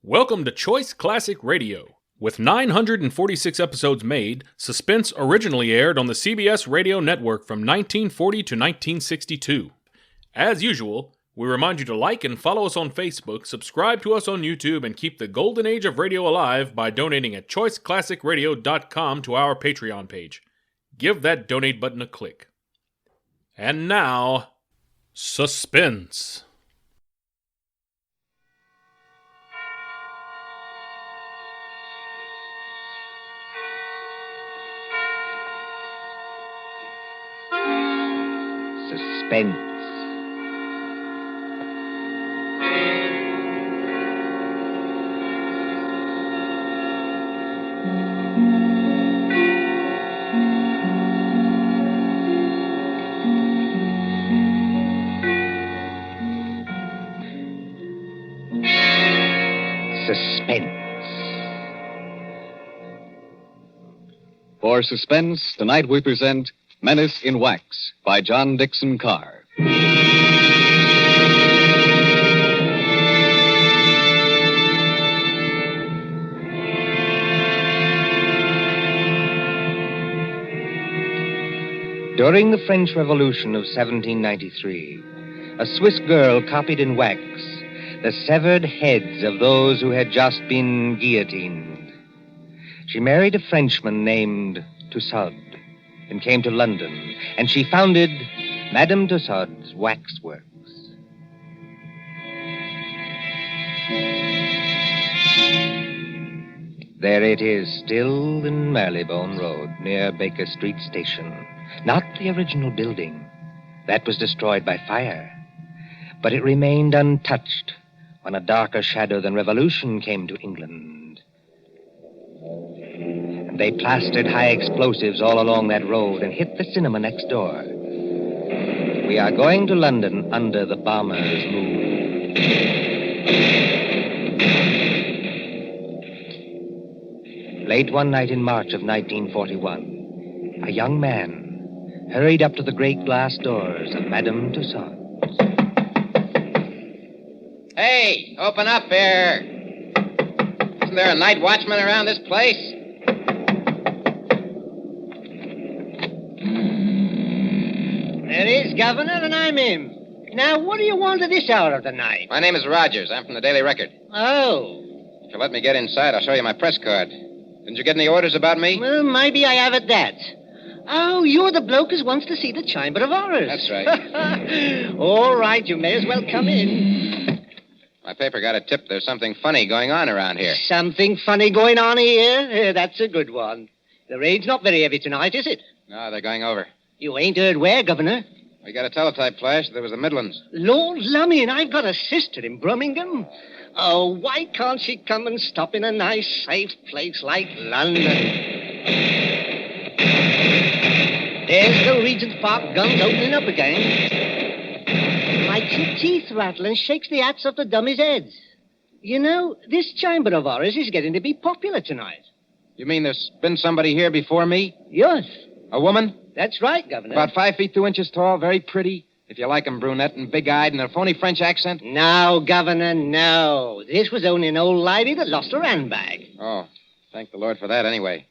Welcome to Choice Classic Radio. With 946 episodes made, Suspense originally aired on the CBS radio network from 1940 to 1962. As usual, we remind you to like and follow us on Facebook, subscribe to us on YouTube, and keep the golden age of radio alive by donating at choiceclassicradio.com to our Patreon page. Give that donate button a click. And now, Suspense. Suspense. For Suspense, tonight we present Menace in Wax by John Dixon Carr. During the French Revolution of 1793, a Swiss girl copied in wax the severed heads of those who had just been guillotined. She married a Frenchman named Tussaud and came to London, and she founded Madame Tussaud's Waxworks. There it is, still in Marylebone Road, near Baker Street Station. Not the original building. That was destroyed by fire. But it remained untouched when a darker shadow than revolution came to England. They plastered high explosives all along that road and hit the cinema next door. We are going to London under the bomber's moon. Late one night in March of 1941, a young man hurried up to the great glass doors of Madame Tussaud. Hey, open up here. Isn't there a night watchman around this place? There is, Governor, and I'm him. Now, what do you want at this hour of the night? My name is Rogers. I'm from the Daily Record. Oh. If you'll let me get inside, I'll show you my press card. Didn't you get any orders about me? Well, maybe I have at that. Oh, you're the bloke who wants to see the Chamber of Horrors. That's right. All right, you may as well come in. My paper got a tip there's something funny going on around here. Something funny going on here? That's a good one. The rain's not very heavy tonight, is it? No, they're going over. You ain't heard where, Governor? We got a teletype flash. There was the Midlands. Lord lummy, and I've got a sister in Birmingham. Oh, why can't she come and stop in a nice, safe place like London? There's the Regent's Park guns opening up again. Makes your teeth rattle and shakes the hats off the dummies' heads. You know, this Chamber of Horrors is getting to be popular tonight. You mean there's been somebody here before me? Yes. A woman? That's right, Governor. About 5 feet 2 inches tall, very pretty. If you like 'em, brunette and big-eyed and a phony French accent. No, Governor, no. This was only an old lady that lost her handbag. Oh, thank the Lord for that anyway.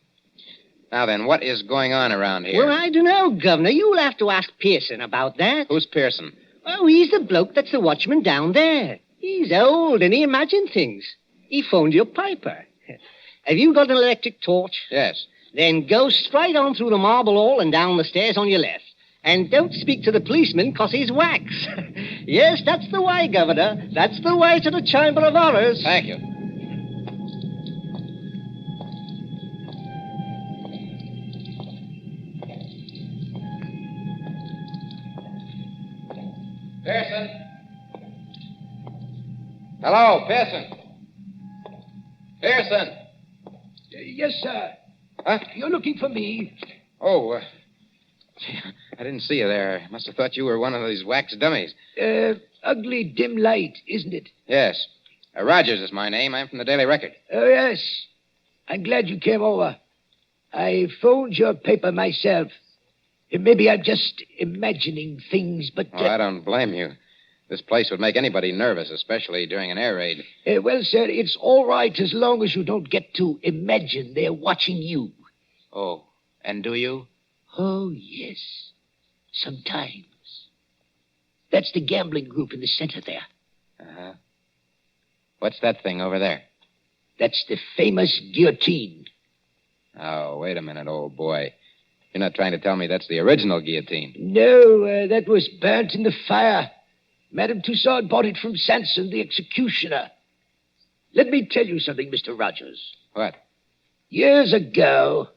Now then, what is going on around here? Well, I don't know, Governor. You'll have to ask Pearson about that. Who's Pearson? Oh, he's the bloke that's the watchman down there. He's old and he imagined things. He phoned your piper. Have you got an electric torch? Yes. Then go straight on through the marble hall and down the stairs on your left. And don't speak to the policeman, 'cause he's wax. Yes, that's the way, Governor. That's the way to the Chamber of Horrors. Thank you. Pearson? Hello, Pearson. Pearson. Yes, sir. Huh? You're looking for me. Oh, I didn't see you there. I must have thought you were one of these wax dummies. Ugly dim light, isn't it? Yes. Rogers is my name. I'm from the Daily Record. Oh, yes. I'm glad you came over. I phoned your paper myself. Maybe I'm just imagining things, but... Oh, I don't blame you. This place would make anybody nervous, especially during an air raid. Well, sir, it's all right as long as you don't get to imagine they're watching you. Oh, and do you? Oh, yes. Sometimes. That's the gambling group in the center there. Uh-huh. What's that thing over there? That's the famous guillotine. Oh, wait a minute, old boy. You're not trying to tell me that's the original guillotine. No, that was burnt in the fire. Madame Tussaud bought it from Sanson, the executioner. Let me tell you something, Mr. Rogers. What? Years ago,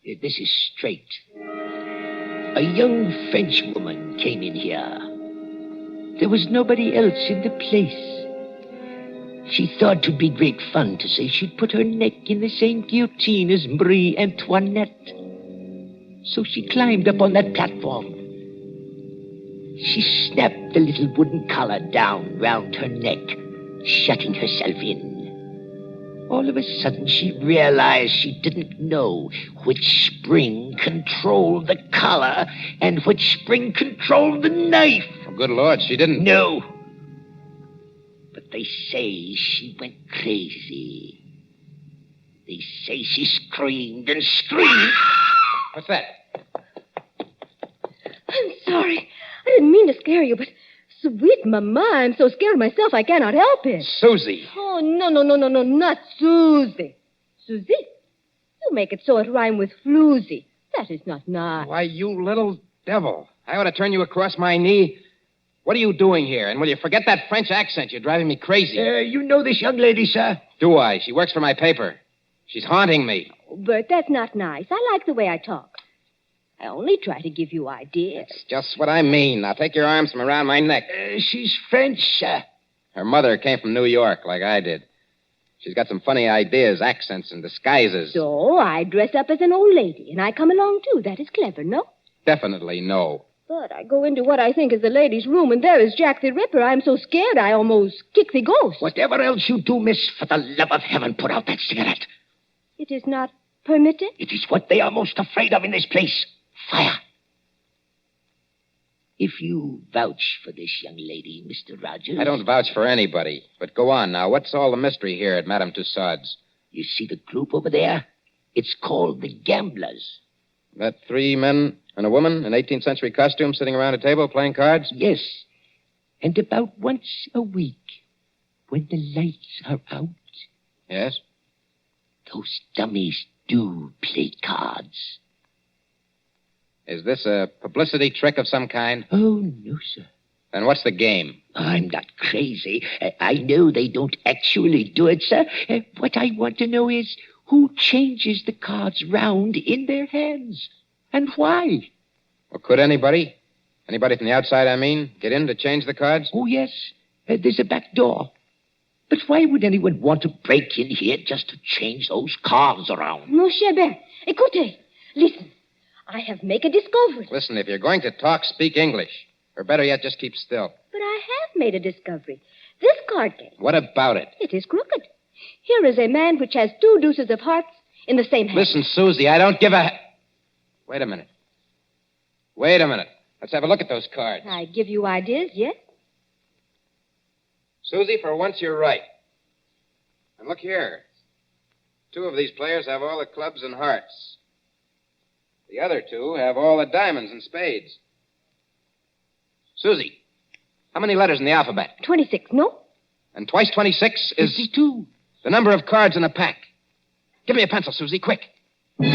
this is straight, a young French woman came in here. There was nobody else in the place. She thought 'twould be great fun to say she'd put her neck in the same guillotine as Marie Antoinette. So she climbed up on that platform. She snapped the little wooden collar down round her neck, shutting herself in. All of a sudden, she realized she didn't know which spring controlled the collar and which spring controlled the knife. Oh, good Lord, she didn't... No. But they say she went crazy. They say she screamed and screamed. What's that? I'm sorry. I didn't mean to scare you, but sweet Mama, I'm so scared myself I cannot help it. Susie. Oh, no, not Susie. Susie? You make it so it rhyme with floozy. That is not nice. Why, you little devil. I ought to turn you across my knee. What are you doing here? And will you forget that French accent? You're driving me crazy. You know this young lady, sir? Do I? She works for my paper. She's haunting me. Oh, Bert, that's not nice. I like the way I talk. I only try to give you ideas. That's just what I mean. Now take your arms from around my neck. She's French, sir. Her mother came from New York, like I did. She's got some funny ideas, accents, and disguises. So I dress up as an old lady, and I come along, too. That is clever, no? Definitely no. But I go into what I think is the ladies' room, and there is Jack the Ripper. I'm so scared I almost kick the ghost. Whatever else you do, miss, for the love of heaven, put out that cigarette. It is not permitted? It is what they are most afraid of in this place. Fire. If you vouch for this young lady, Mr. Rogers... I don't vouch for anybody. But go on now. What's all the mystery here at Madame Tussaud's? You see the group over there? It's called the Gamblers. That 3 men and a woman in 18th century costume sitting around a table playing cards? Yes. And about once a week, when the lights are out... Yes? Those dummies do play cards. Is this a publicity trick of some kind? Oh, no, sir. Then what's the game? I'm not crazy. I know they don't actually do it, sir. What I want to know is who changes the cards round in their hands and why. Well, could anybody? Anybody from the outside, I mean, get in to change the cards? Oh, yes. There's a back door. But why would anyone want to break in here just to change those cards around? Mon cher Bert, écoutez. Listen. I have made a discovery. Listen, if you're going to talk, speak English. Or better yet, just keep still. But I have made a discovery. This card game. What about it? It is crooked. Here is a man which has 2 deuces of hearts in the same hand. Listen, Susie, I don't give a... Wait a minute. Let's have a look at those cards. I give you ideas, yes? Susie, for once you're right. And look here. 2 of these players have all the clubs and hearts. The other 2 have all the diamonds and spades. Susie, how many letters in the alphabet? 26, no? And twice 26 is... 52. The number of cards in a pack. Give me a pencil, Susie, quick. The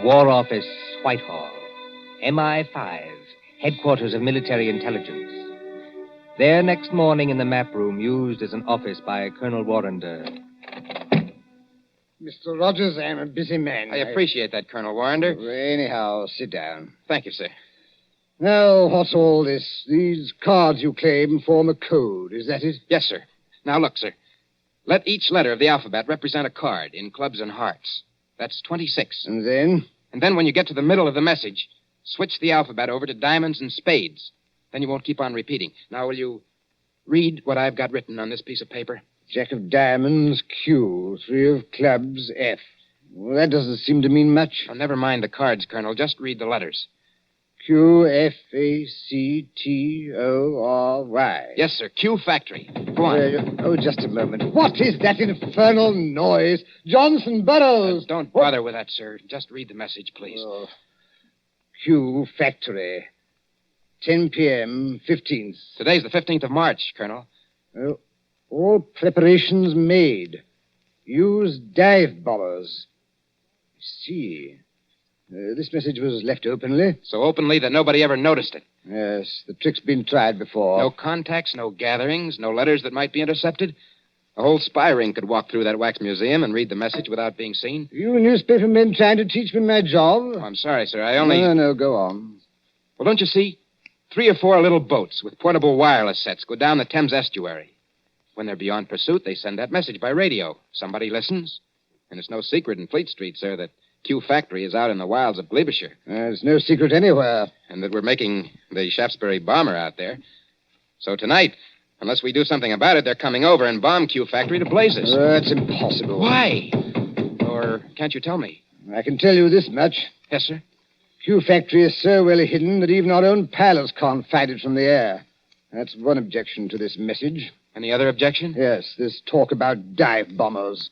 War Office, Whitehall. MI5, headquarters of military intelligence. There next morning in the map room used as an office by Colonel Warrender. Mr. Rogers, I am a busy man. I appreciate that, Colonel Warrender. Anyhow, sit down. Thank you, sir. Now, what's all this? These cards you claim form a code, is that it? Yes, sir. Now, look, sir. Let each letter of the alphabet represent a card in clubs and hearts. That's 26. And then? And then when you get to the middle of the message, switch the alphabet over to diamonds and spades. Then you won't keep on repeating. Now, will you read what I've got written on this piece of paper? Jack of diamonds, Q. 3 of clubs, F. Well, that doesn't seem to mean much. Oh, never mind the cards, Colonel. Just read the letters. Q-F-A-C-T-O-R-Y. Yes, sir. Q Factory. Go on. Just a moment. What is that infernal noise? Johnson Burroughs! Don't bother with that, sir. Just read the message, please. Oh. Q Factory. 10 p.m., 15th. Today's the 15th of March, Colonel. Oh, all preparations made. Use dive bombers. I see. This message was left openly. So openly that nobody ever noticed it. Yes, the trick's been tried before. No contacts, no gatherings, no letters that might be intercepted. A whole spy ring could walk through that wax museum and read the message without being seen. You newspaper men trying to teach me my job? Oh, I'm sorry, sir. I only... No, go on. Well, don't you see? 3 or 4 little boats with portable wireless sets go down the Thames estuary. When they're beyond pursuit, they send that message by radio. Somebody listens. And it's no secret in Fleet Street, sir, that Q Factory is out in the wilds of Gloucestershire. There's no secret anywhere. And that we're making the Shaftesbury bomber out there. So tonight, unless we do something about it, they're coming over and bomb Q Factory to blazes. That's impossible. Why? Or can't you tell me? I can tell you this much. Yes, sir? Q Factory is so well hidden that even our own pilots can't find it from the air. That's one objection to this message. Any other objection? Yes, this talk about dive bombers.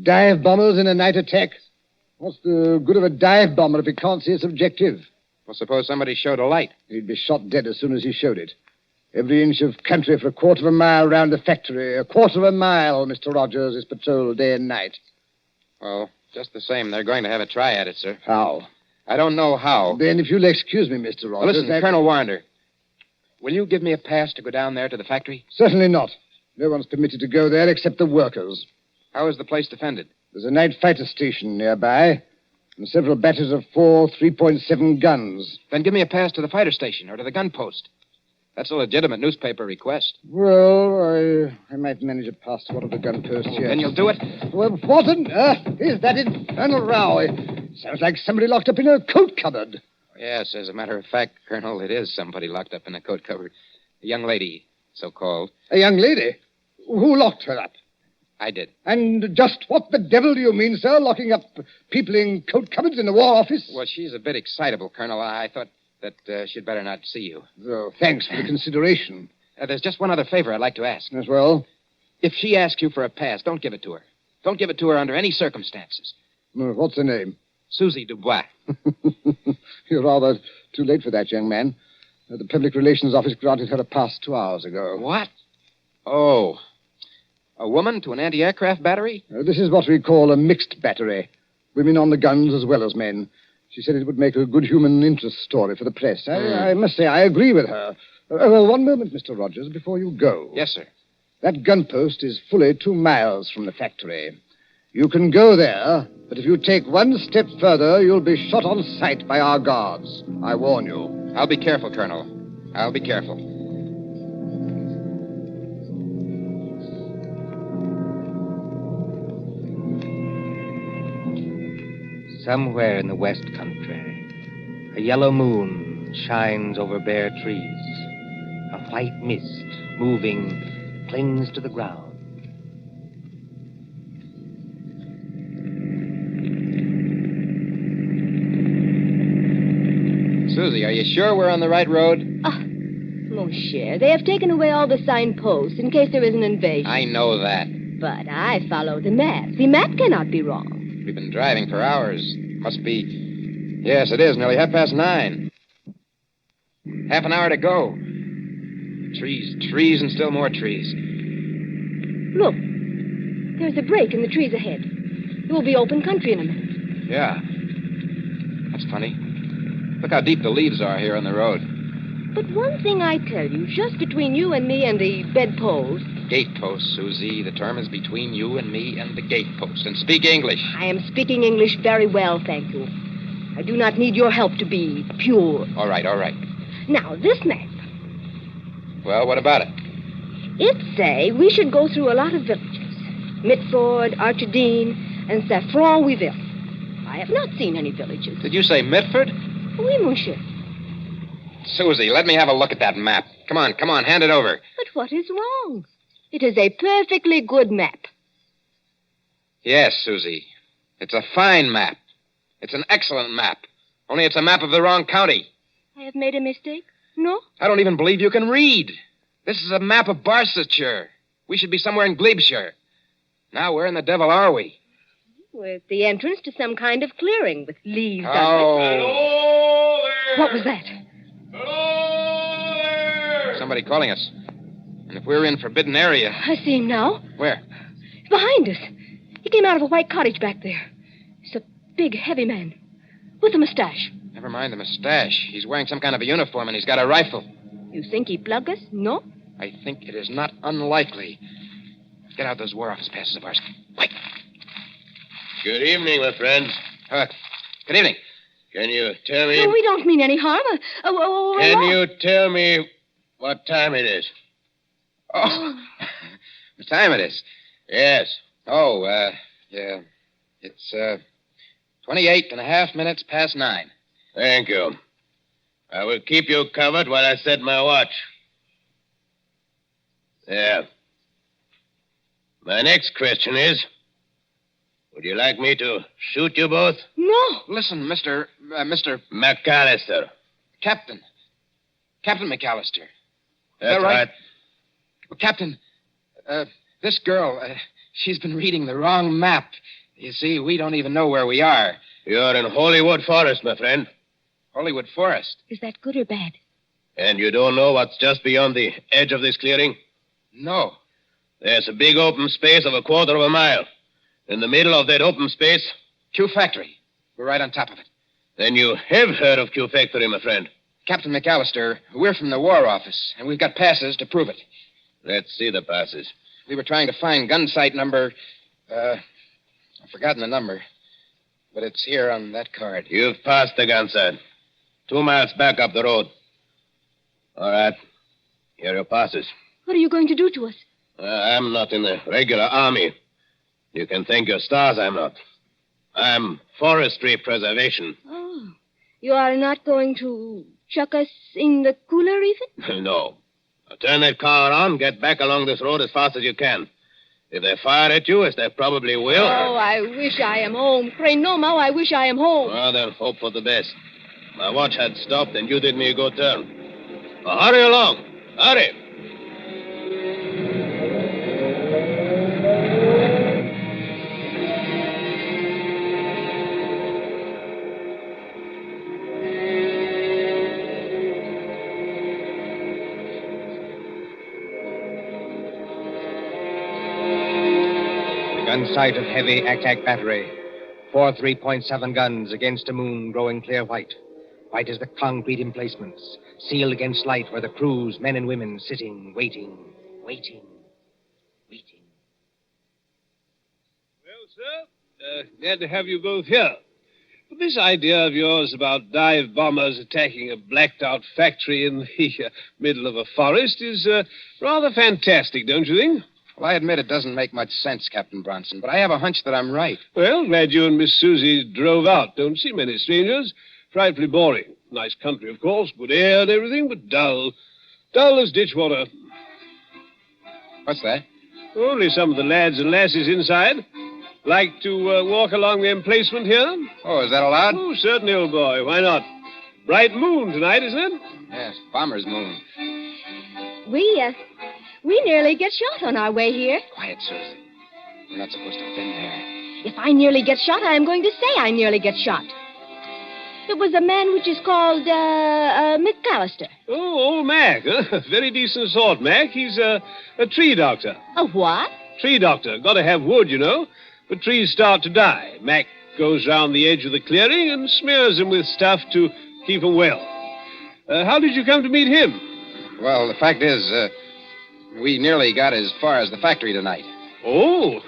Dive bombers in a night attack? What's the good of a dive bomber if he can't see its objective? Well, suppose somebody showed a light. He'd be shot dead as soon as he showed it. Every inch of country for a quarter of a mile round the factory. A quarter of a mile, Mr. Rogers, is patrolled day and night. Well, just the same, they're going to have a try at it, sir. How? I don't know how. Then, if you'll excuse me, Mr. Rogers... Well, listen, Colonel Warner. Will you give me a pass to go down there to the factory? Certainly not. No one's permitted to go there except the workers. How is the place defended? There's a night fighter station nearby, and several batteries of 4 3.7 guns. Then give me a pass to the fighter station or to the gun post. That's a legitimate newspaper request. Well, I might manage a pass to one of the gun posts, yes. Then you'll do it? Well, what on earth is that infernal row? It sounds like somebody locked up in a coat cupboard. Yes, as a matter of fact, Colonel, it is somebody locked up in a coat cupboard. A young lady, so-called. A young lady? Who locked her up? I did. And just what the devil do you mean, sir, locking up people in coat cupboards in the War Office? Well, she's a bit excitable, Colonel. I thought that she'd better not see you. Oh, thanks for the consideration. There's just one other favor I'd like to ask. As well? If she asks you for a pass, don't give it to her. Don't give it to her under any circumstances. What's her name? Susie Dubois. You're rather too late for that, young man. The Public Relations Office granted her a pass 2 hours ago. What? Oh. A woman to an anti-aircraft battery? This is what we call a mixed battery. Women on the guns as well as men. She said it would make a good human interest story for the press. I must say I agree with her. One moment, Mr. Rogers, before you go. Yes, sir. That gun post is fully 2 miles from the factory. You can go there, but if you take one step further, you'll be shot on sight by our guards. I warn you. I'll be careful, Colonel. I'll be careful. Somewhere in the West Country, a yellow moon shines over bare trees. A white mist, moving, clings to the ground. Susie, are you sure we're on the right road? Mon cher, they have taken away all the signposts in case there is an invasion. I know that. But I follow the map. The map cannot be wrong. We've been driving for hours. Must be... Yes, it is. Nearly 9:30. Half an hour to go. Trees, and still more trees. Look, there's a break in the trees ahead. It will be open country in a minute. Yeah. That's funny. Look how deep the leaves are here on the road. But one thing I tell you, just between you and me and the bedpost... Gatepost, Susie. The term is between you and me and the gatepost. And speak English. I am speaking English very well, thank you. I do not need your help to be pure. All right. Now, this map. Well, what about it? It say we should go through a lot of villages. Mitford, Archidine, and Saffron-Wiville. I have not seen any villages. Did you say Mitford? Oui, monsieur. Susie, let me have a look at that map. Come on, hand it over. But what is wrong? It is a perfectly good map. Yes, Susie. It's a fine map. It's an excellent map. Only it's a map of the wrong county. I have made a mistake? No? I don't even believe you can read. This is a map of Barsetshire. We should be somewhere in Glebeshire. Now, where in the devil are we? With the entrance to some kind of clearing with leaves on Oh. Hello there! it. What was that? Hello there! Somebody calling us. And if we're in forbidden area... I see him now. Where? Behind us. He came out of a white cottage back there. He's a big, heavy man. With a mustache. Never mind the mustache. He's wearing some kind of a uniform and he's got a rifle. You think he plug us? No? I think it is not unlikely. Get out those War Office passes of ours. Quick. Good evening, my friends. Good evening. Can you tell me... No, we don't mean any harm. Can you tell me what time it is? Oh, what time it is? Yes. Oh, yeah. It's, 28 and a half minutes past 9. Thank you. I will keep you covered while I set my watch. There. My next question is, would you like me to shoot you both? No. Listen, Mr. McAllister. Captain McAllister. That's that right? right. Well, Captain, this girl, she's been reading the wrong map. You see, we don't even know where we are. You're in Hollywood Forest, my friend. Hollywood Forest. Is that good or bad? And you don't know what's just beyond the edge of this clearing? No. There's a big open space of a quarter of a mile. In the middle of that open space... Q Factory. We're right on top of it. Then you have heard of Q Factory, my friend. Captain McAllister, we're from the War Office, and we've got passes to prove it. Let's see the passes. We were trying to find gun site number... I've forgotten the number. But it's here on that card. You've passed the gun site. 2 miles back up the road. All right. Here are your passes. What are you going to do to us? I'm not in the regular army. You can thank your stars I'm not. I'm forestry preservation. Oh. You are not going to chuck us in the cooler, even? No. Now turn that car around, get back along this road as fast as you can. If they fire at you, as they probably will... Oh, I wish I am home. Pray no, Mau, I wish I am home. Well, then hope for the best. My watch had stopped, and you did me a good turn. Well, hurry along. Hurry. Gun sight of heavy attack battery. 4 3.7 guns against a moon growing clear white. White as the concrete emplacements. Sealed against light were the crews, men and women, sitting, waiting. Well, sir, glad to have you both here. But this idea of yours about dive bombers attacking a blacked-out factory in the middle of a forest is rather fantastic, don't you think? Well, I admit it doesn't make much sense, Captain Bronson, but I have a hunch that I'm right. Well, glad you and Miss Susie drove out. Don't see many strangers. Frightfully boring. Nice country, of course, good air and everything, but dull. Dull as ditch water. What's that? Only some of the lads and lasses inside. Like to walk along the emplacement here? Oh, is that allowed? Oh, certainly, old boy. Why not? Bright moon tonight, isn't it? Yes, bomber's moon. We nearly get shot on our way here. Quiet, Susie. We're not supposed to have been there. If I nearly get shot, I am going to say I nearly get shot. It was a man which is called, McAllister. Oh, old Mac. Huh? Very decent sort, Mac. He's a tree doctor. A what? Tree doctor. Got to have wood, you know. But trees start to die. Mac goes round the edge of the clearing and smears them with stuff to keep them well. How did you come to meet him? Well, the fact is, we nearly got as far as the factory tonight. Oh,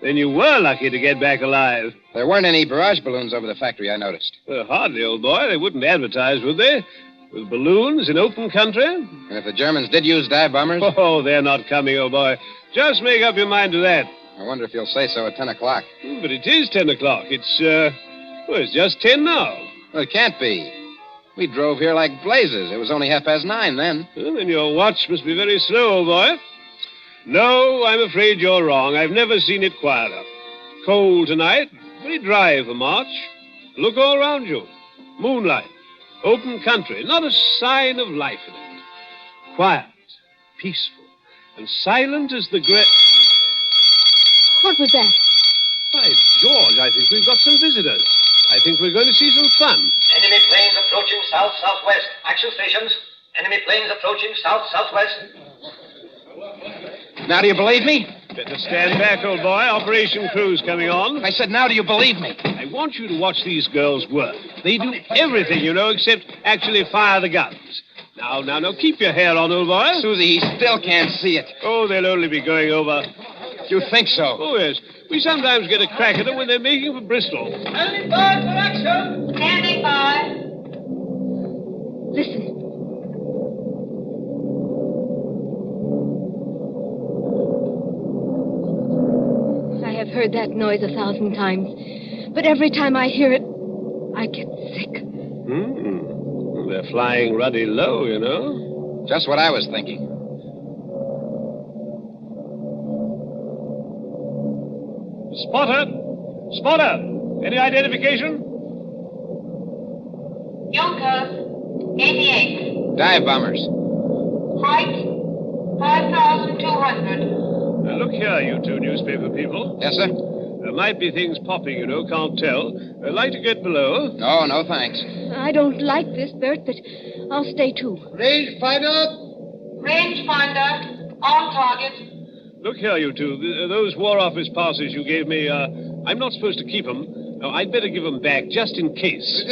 then you were lucky to get back alive. There weren't any barrage balloons over the factory, I noticed. Hardly, old boy. They wouldn't advertise, would they? With balloons in open country? And if the Germans did use dive bombers? Oh, they're not coming, old boy. Just make up your mind to that. I wonder if you'll say so at 10 o'clock. But it is 10 o'clock. It's just 10 now. Well, it can't be. We drove here like blazes. It was only 9:30 then. Well, then your watch must be very slow, old boy. No, I'm afraid you're wrong. I've never seen it quieter. Cold tonight, Very dry for March. Look all around you. Moonlight, open country, not a sign of life in it. Quiet, peaceful, and silent as the great... What was that? By George, I think we've got some visitors. I think we're going to see some fun. Enemy planes approaching south-southwest. Action stations. Enemy planes approaching south-southwest. Now do you believe me? Better stand back, old boy. Operation Crew's coming on. I said, now do you believe me? I want you to watch these girls work. They do everything, you know, except actually fire the guns. Now, keep your hair on, old boy. Susie, he still can't see it. Oh, they'll only be going over. You think so? Oh, yes. We sometimes get a crack at them when they're making for Bristol. Standing by for action. Standing by. Listen. I have heard that noise 1,000 times, but every time I hear it, I get sick. They're flying ruddy low, you know. Just what I was thinking. Spotter! Any identification? Junkers, 88. Dive bombers. Height, 5,200. Now, look here, you two newspaper people. Yes, sir? There might be things popping, you know, can't tell. I'd like to get below. No, thanks. I don't like this, Bert, but I'll stay too. Rangefinder, on target. Look here, you two. Those War Office passes you gave me, I'm not supposed to keep them. No, I'd better give them back, just in case.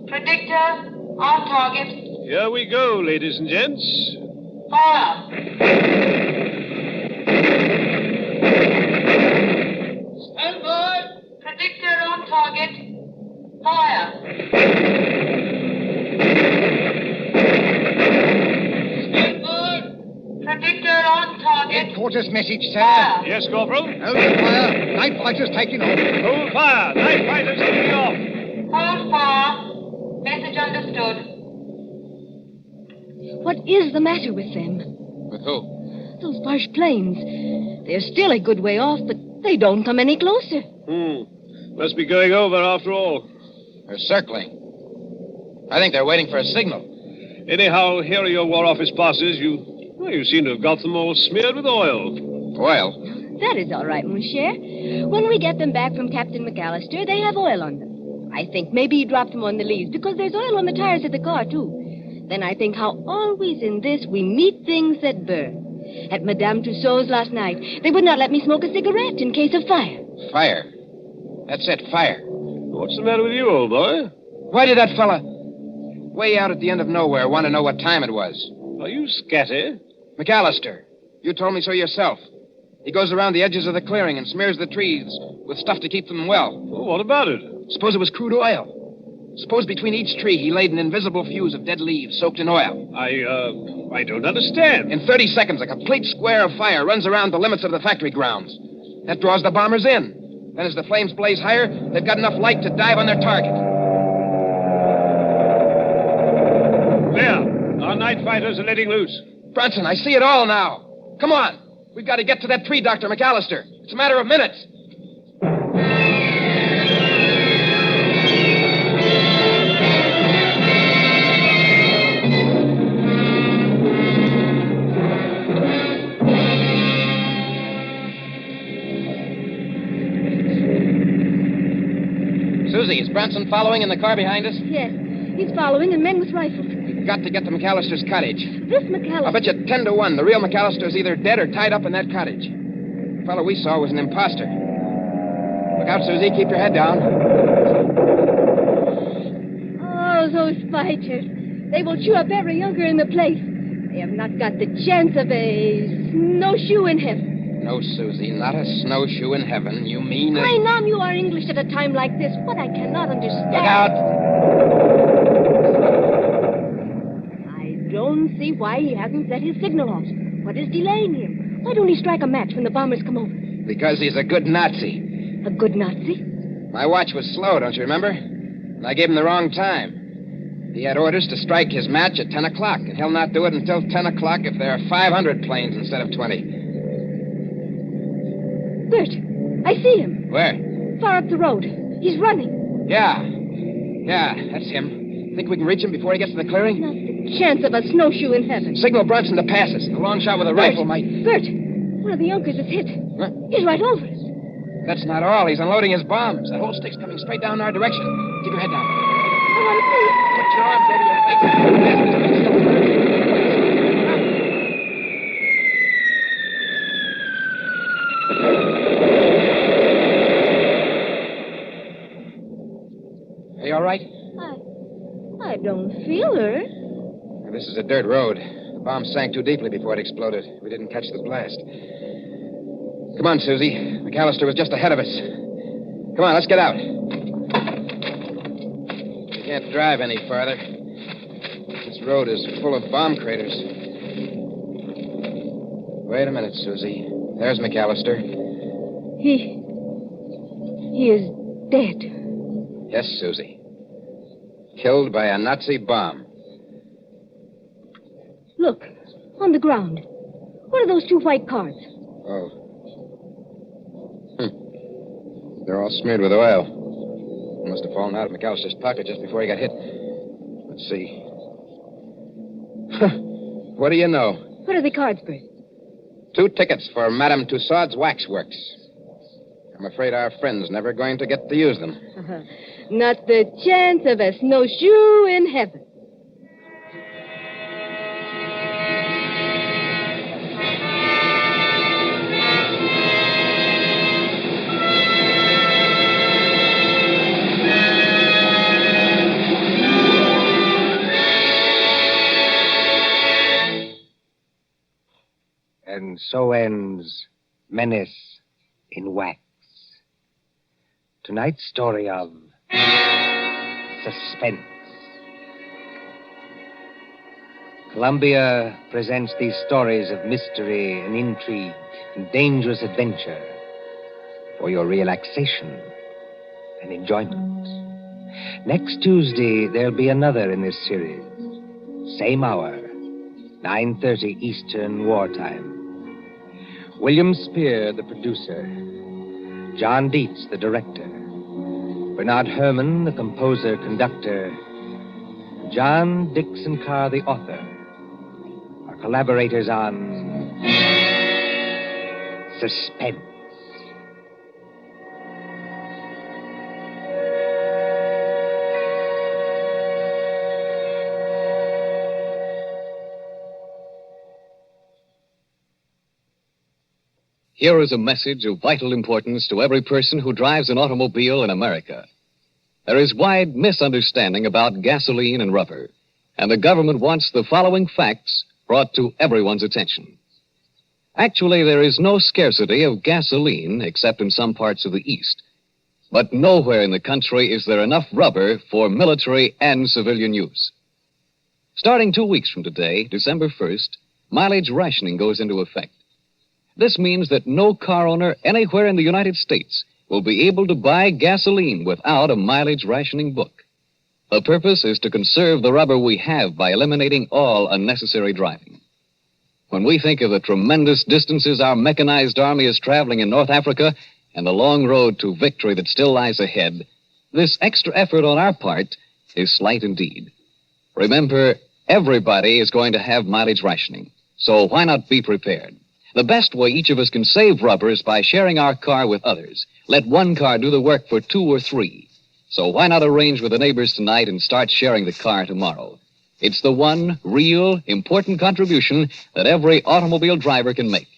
Predictor, on target. Here we go, ladies and gents. Fire. Stand by. Predictor on target. Fire. Stand by. Predictor on target. Headquarters message, sir. Fire. Yes, Corporal? Hold the fire. Night fighters taking off. Hold fire. Night fighters taking off. Hold fire. Message understood. What is the matter with them? With who? Those Boche planes. They're still a good way off, but they don't come any closer. Must be going over after all. They're circling. I think they're waiting for a signal. Anyhow, here are your War Office passes. You seem to have got them all smeared with oil. Oil? That is all right, mon cher. When we get them back from Captain McAllister, they have oil on them. I think maybe he dropped them on the leaves because there's oil on the tires of the car, too. Then I think how always in this we meet things that burn. At Madame Tussauds last night, they would not let me smoke a cigarette in case of fire. Fire. That's it, fire. What's the matter with you, old boy? Why did that fella, way out at the end of nowhere, want to know what time it was? Are you scatty? McAllister, you told me so yourself. He goes around the edges of the clearing and smears the trees with stuff to keep them well. Well, what about it? Suppose it was crude oil. Suppose between each tree he laid an invisible fuse of dead leaves soaked in oil. I don't understand. In 30 seconds, a complete square of fire runs around the limits of the factory grounds. That draws the bombers in. Then as the flames blaze higher, they've got enough light to dive on their target. There. Our night fighters are letting loose. Brunson, I see it all now. Come on. We've got to get to that tree, Dr. McAllister. It's a matter of minutes. Susie, is Branson following in the car behind us? Yes, he's following, and men with rifles. We've got to get to McAllister's cottage. This McAllister... I'll bet you 10 to 1 the real McAllister's either dead or tied up in that cottage. The fellow we saw was an imposter. Look out, Susie. Keep your head down. Oh, those fighters. They will chew up every younker in the place. They have not got the chance of a snowshoe in heaven. No, Susie, not a snowshoe in heaven. You mean... My nom, you are English at a time like this. What I cannot understand... Look out! I don't see why he hasn't set his signal off. What is delaying him? Why don't he strike a match when the bombers come over? Because he's a good Nazi. A good Nazi? My watch was slow, don't you remember? And I gave him the wrong time. He had orders to strike his match at 10 o'clock, and he'll not do it until 10 o'clock if there are 500 planes instead of 20. Bert, I see him. Where? Far up the road. He's running. Yeah, that's him. Think we can reach him before he gets to the clearing? Not the chance of a snowshoe in heaven. Signal Brunson to pass us. A long shot with a rifle might... Bert, one of the Junkers is hit. Huh? He's right over us. That's not all. He's unloading his bombs. That whole stick's coming straight down our direction. Keep your head down. I want to see. Put your arms over your face. Are you all right? I don't feel her. This is a dirt road. The bomb sank too deeply before it exploded. We didn't catch the blast. Come on, Susie. McAllister was just ahead of us. Come on, let's get out. We can't drive any farther. This road is full of bomb craters. Wait a minute, Susie. There's McAllister. He is dead. Yes, Susie. Killed by a Nazi bomb. Look, on the ground. What are those two white cards? Oh. They're all smeared with oil. They must have fallen out of McAllister's pocket just before he got hit. Let's see. What do you know? What are the cards, Bert? 2 tickets for Madame Tussaud's Waxworks. I'm afraid our friend's never going to get to use them. Not the chance of a snowshoe in heaven. And so ends Menace in Wax. Tonight's story of Suspense. Columbia presents these stories of mystery and intrigue and dangerous adventure for your relaxation and enjoyment. Next Tuesday, there'll be another in this series. Same hour, 9:30 Eastern Wartime. William Spear, the producer. John Dietz, the director. Bernard Herrmann, the composer-conductor. John Dixon Carr, the author. Our collaborators on Suspense. Here is a message of vital importance to every person who drives an automobile in America. There is wide misunderstanding about gasoline and rubber, and the government wants the following facts brought to everyone's attention. Actually, there is no scarcity of gasoline except in some parts of the East. But nowhere in the country is there enough rubber for military and civilian use. Starting 2 weeks from today, December 1st, mileage rationing goes into effect. This means that no car owner anywhere in the United States will be able to buy gasoline without a mileage rationing book. The purpose is to conserve the rubber we have by eliminating all unnecessary driving. When we think of the tremendous distances our mechanized army is traveling in North Africa and the long road to victory that still lies ahead, this extra effort on our part is slight indeed. Remember, everybody is going to have mileage rationing, so why not be prepared? The best way each of us can save rubber is by sharing our car with others. Let one car do the work for 2 or 3. So why not arrange with the neighbors tonight and start sharing the car tomorrow? It's the one real, important contribution that every automobile driver can make.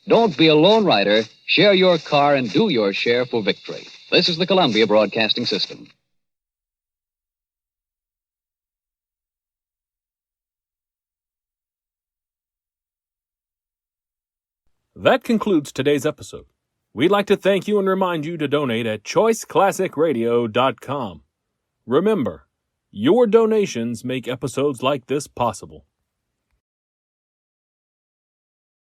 Don't be a lone rider. Share your car and do your share for victory. This is the Columbia Broadcasting System. That concludes today's episode. We'd like to thank you and remind you to donate at choiceclassicradio.com. Remember, your donations make episodes like this possible.